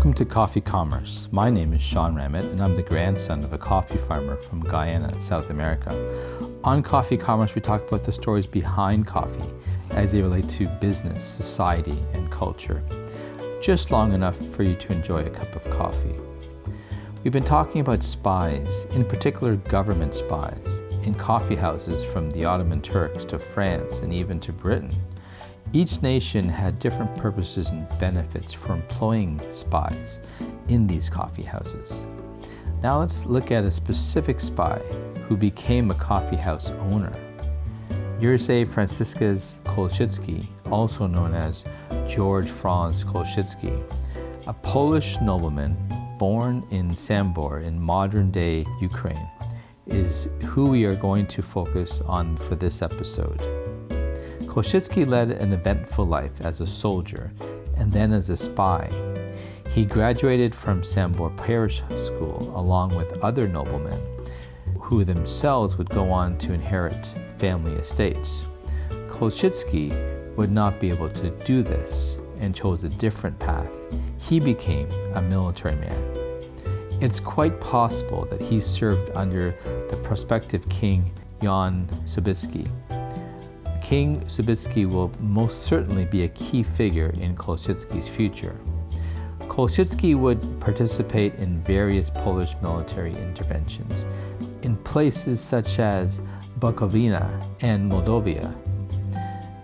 Welcome to Coffee Commerce. My name is Sean Ramett and I'm the grandson of a coffee farmer from Guyana, South America. On Coffee Commerce, we talk about the stories behind coffee as they relate to business, society, and culture. Just long enough for you to enjoy a cup of coffee. We've been talking about spies, in particular government spies, in coffee houses from the Ottoman Turks to France and even to Britain. Each nation had different purposes and benefits for employing spies in these coffee houses. Now let's look at a specific spy who became a coffee house owner. Jerzy Franciszek Kolasinskis, also known as George Franz Kolasinski, a Polish nobleman born in Sambor in modern-day Ukraine, is who we are going to focus on for this episode. Kolasinskis led an eventful life as a soldier and then as a spy. He graduated from Sambor Parish School along with other noblemen who themselves would go on to inherit family estates. Kolasinskis would not be able to do this and chose a different path. He became a military man. It's quite possible that he served under the prospective king Jan Sobieski. King Sobieski will most certainly be a key figure in Kolasinski's future. Kolasinskis would participate in various Polish military interventions in places such as Bukovina and Moldavia.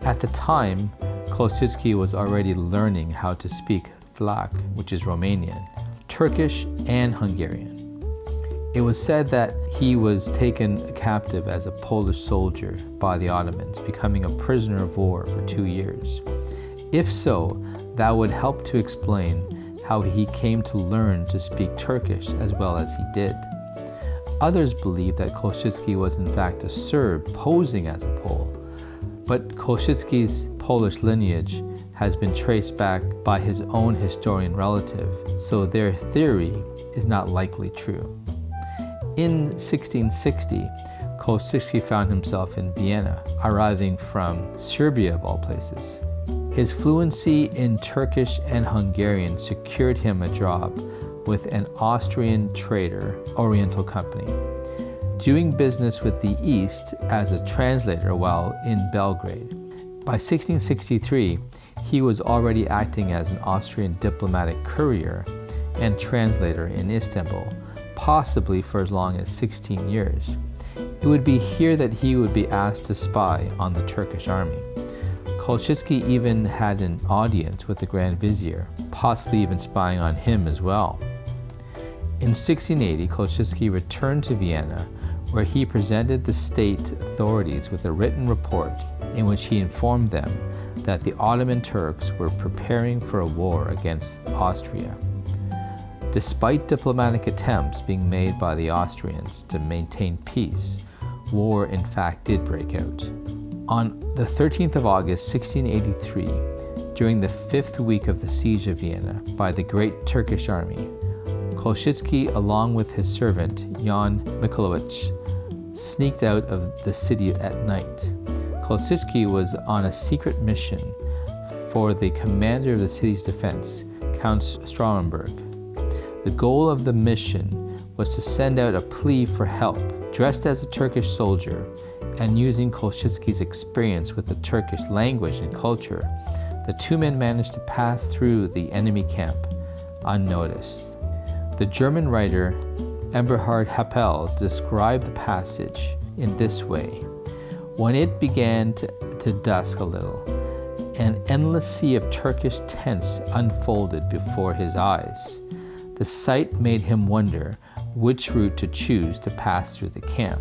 At the time, Kolasinskis was already learning how to speak Vlach, which is Romanian, Turkish, and Hungarian. It was said that he was taken captive as a Polish soldier by the Ottomans, becoming a prisoner of war for 2 years. If so, that would help to explain how he came to learn to speak Turkish as well as he did. Others believe that Kolasinskis was in fact a Serb posing as a Pole, but Kolasinski's Polish lineage has been traced back by his own historian relative, so their theory is not likely true. In 1660, Kolasinskis found himself in Vienna, arriving from Serbia of all places. His fluency in Turkish and Hungarian secured him a job with an Austrian trader Oriental company, doing business with the East as a translator while in Belgrade. By 1663, he was already acting as an Austrian diplomatic courier and translator in Istanbul, possibly for as long as 16 years. It would be here that he would be asked to spy on the Turkish army. Kolasinskis even had an audience with the Grand Vizier, possibly even spying on him as well. In 1680, Kolasinskis returned to Vienna, where he presented the state authorities with a written report in which he informed them that the Ottoman Turks were preparing for a war against Austria. Despite diplomatic attempts being made by the Austrians to maintain peace, war in fact did break out. On the 13th of August 1683, during the 5th week of the siege of Vienna by the Great Turkish Army, Kolasinskis, along with his servant Jan Mikulowicz, sneaked out of the city at night. Kolasinskis was on a secret mission for the commander of the city's defense, Count Strahlenberg. The goal of the mission was to send out a plea for help, dressed as a Turkish soldier, and using Kolasinskis' experience with the Turkish language and culture, the two men managed to pass through the enemy camp unnoticed. The German writer Eberhard Happel described the passage in this way: when it began to dusk a little, an endless sea of Turkish tents unfolded before his eyes. The sight made him wonder which route to choose to pass through the camp.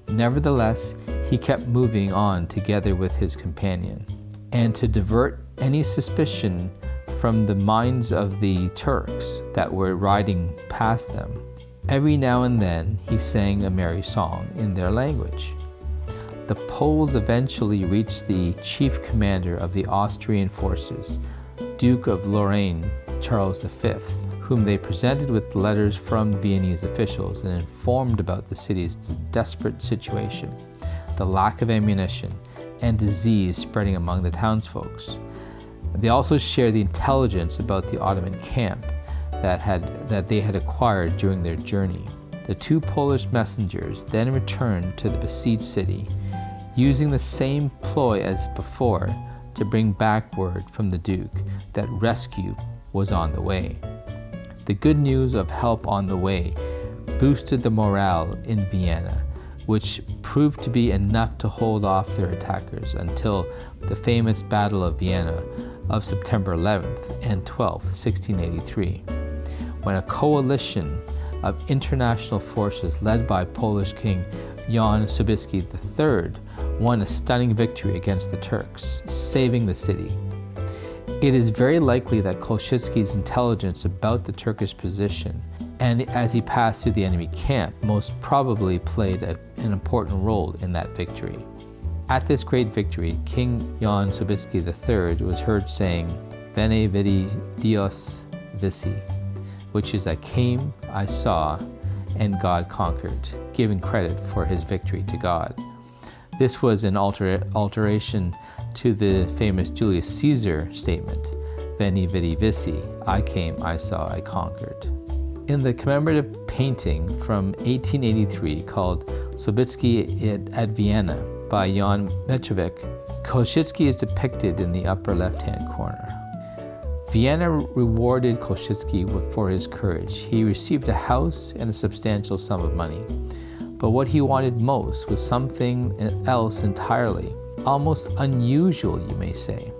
Nevertheless, he kept moving on together with his companion, and to divert any suspicion from the minds of the Turks that were riding past them, every now and then he sang a merry song in their language. The Poles eventually reached the chief commander of the Austrian forces, Duke of Lorraine, Charles V, whom they presented with letters from Viennese officials and informed about the city's desperate situation, the lack of ammunition, and disease spreading among the townsfolk. They also shared the intelligence about the Ottoman camp, that they had acquired during their journey. The two Polish messengers then returned to the besieged city, using the same ploy as before to bring back word from the Duke that rescue was on the way. The good news of help on the way boosted the morale in Vienna, which proved to be enough to hold off their attackers until the famous Battle of Vienna of September 11th and 12th, 1683, when a coalition of international forces led by Polish King Jan Sobieski III won a stunning victory against the Turks, saving the city. It is very likely that Kolasinskis' intelligence about the Turkish position, and as he passed through the enemy camp, most probably played an important role in that victory. At this great victory, King Jan Sobieski III was heard saying, "Bene vidi Dios vici," which is "I came, I saw, and God conquered," giving credit for his victory to God. This was an alteration to the famous Julius Caesar statement, "Veni vidi vici," "I came, I saw, I conquered." In the commemorative painting from 1883 called Sobieski at Vienna by Jan Metrovic, Kolasinski is depicted in the upper left-hand corner. Vienna rewarded Kolasinski for his courage. He received a house and a substantial sum of money. But what he wanted most was something else entirely, almost unusual, you may say.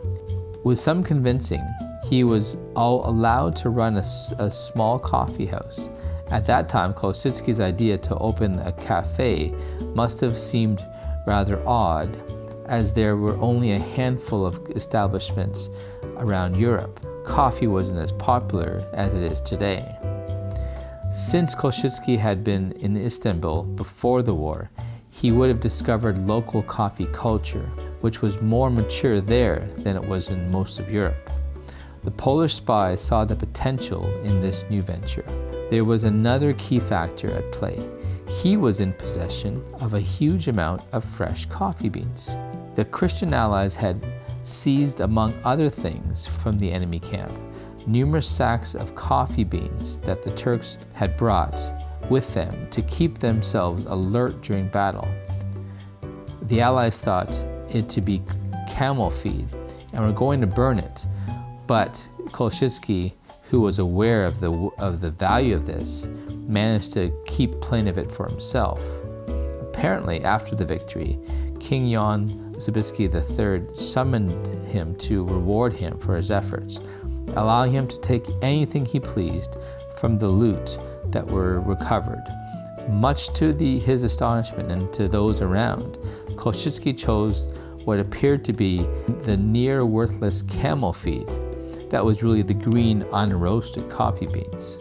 With some convincing, he was allowed to run a small coffee house. At that time, Kolasinski's idea to open a cafe must have seemed rather odd, as there were only a handful of establishments around Europe. Coffee wasn't as popular as it is today. Since Kolasinski had been in Istanbul before the war, he would have discovered local coffee culture, which was more mature there than it was in most of Europe. The Polish spies saw the potential in this new venture. There was another key factor at play. He was in possession of a huge amount of fresh coffee beans. The Christian allies had seized, among other things, from the enemy camp, numerous sacks of coffee beans that the Turks had brought with them to keep themselves alert during battle. The allies thought it to be camel feed and were going to burn it, but Kolasinski, who was aware of the value of this, managed to keep plenty of it for himself. Apparently, after the victory, King Jan Sobieski III summoned him to reward him for his efforts, allowing him to take anything he pleased from the loot that were recovered. Much to his astonishment and to those around, Kolasinski chose what appeared to be the near worthless camel feed. That was really the green, unroasted coffee beans.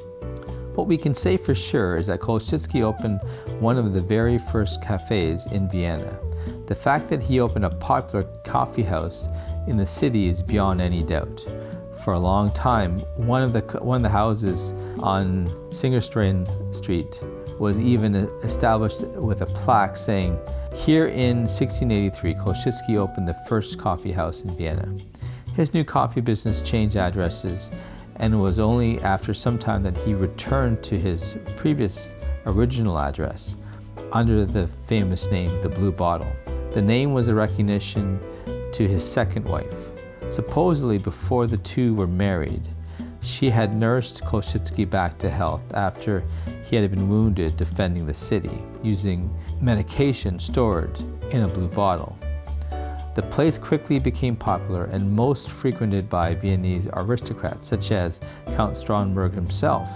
What we can say for sure is that Kolasinski opened one of the very first cafes in Vienna. The fact that he opened a popular coffee house in the city is beyond any doubt. For a long time, one of the houses on Singerstrain Street was even established with a plaque saying, "Here in 1683, Kolasinski opened the first coffee house in Vienna." His new coffee business changed addresses, and it was only after some time that he returned to his previous original address under the famous name, the Blue Bottle. The name was a recognition to his second wife. Supposedly before the two were married, she had nursed Kolasinski back to health after he had been wounded defending the city, using medication stored in a blue bottle. The place quickly became popular and most frequented by Viennese aristocrats such as Count Stromberg himself.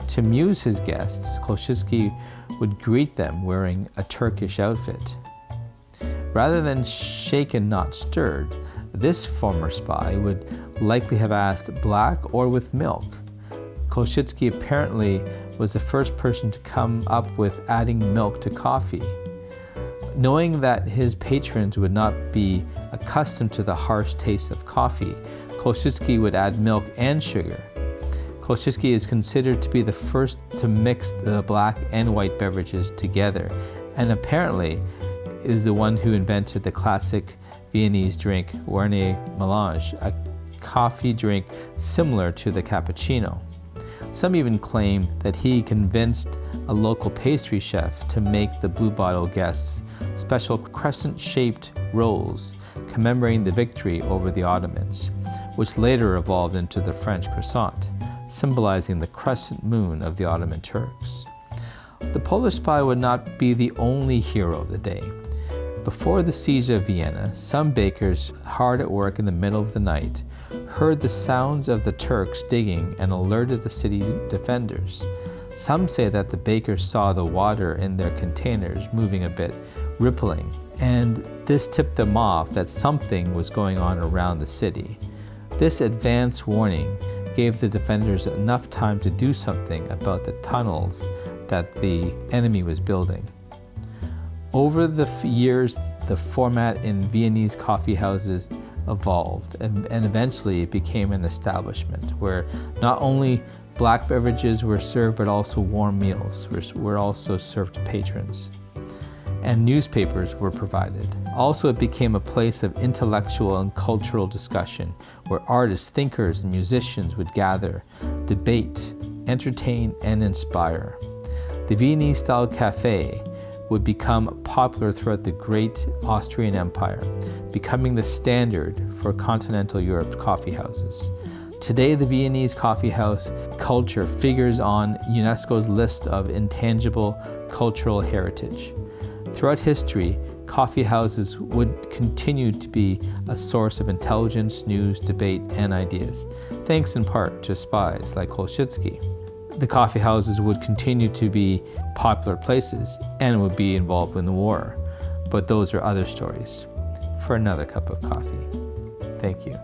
To amuse his guests, Kolasinski would greet them wearing a Turkish outfit. Rather than shaken, not stirred, this former spy would likely have asked black or with milk. Kolasinski apparently was the first person to come up with adding milk to coffee. Knowing that his patrons would not be accustomed to the harsh taste of coffee, Kolasinski would add milk and sugar. Kolasinski is considered to be the first to mix the black and white beverages together, and apparently is the one who invented the classic Viennese drink Werner Melange, a coffee drink similar to the cappuccino. Some even claim that he convinced a local pastry chef to make the Blue Bottle guests special crescent-shaped rolls commemorating the victory over the Ottomans, which later evolved into the French croissant, symbolizing the crescent moon of the Ottoman Turks. The Polish spy would not be the only hero of the day. Before the siege of Vienna, some bakers, hard at work in the middle of the night, heard the sounds of the Turks digging and alerted the city defenders. Some say that the bakers saw the water in their containers moving a bit, rippling, and this tipped them off that something was going on around the city. This advance warning gave the defenders enough time to do something about the tunnels that the enemy was building. Over the years, the format in Viennese coffee houses evolved, and eventually it became an establishment where not only black beverages were served, but also warm meals were also served to patrons. And newspapers were provided. Also, it became a place of intellectual and cultural discussion where artists, thinkers, and musicians would gather, debate, entertain, and inspire. The Viennese-style cafe would become popular throughout the great Austrian Empire, becoming the standard for continental Europe's coffee houses. Today, the Viennese coffee house culture figures on UNESCO's list of intangible cultural heritage. Throughout history, coffee houses would continue to be a source of intelligence, news, debate, and ideas, thanks in part to spies like Kolasinskis. The coffee houses would continue to be popular places and would be involved in the war, but those are other stories for another cup of coffee. Thank you.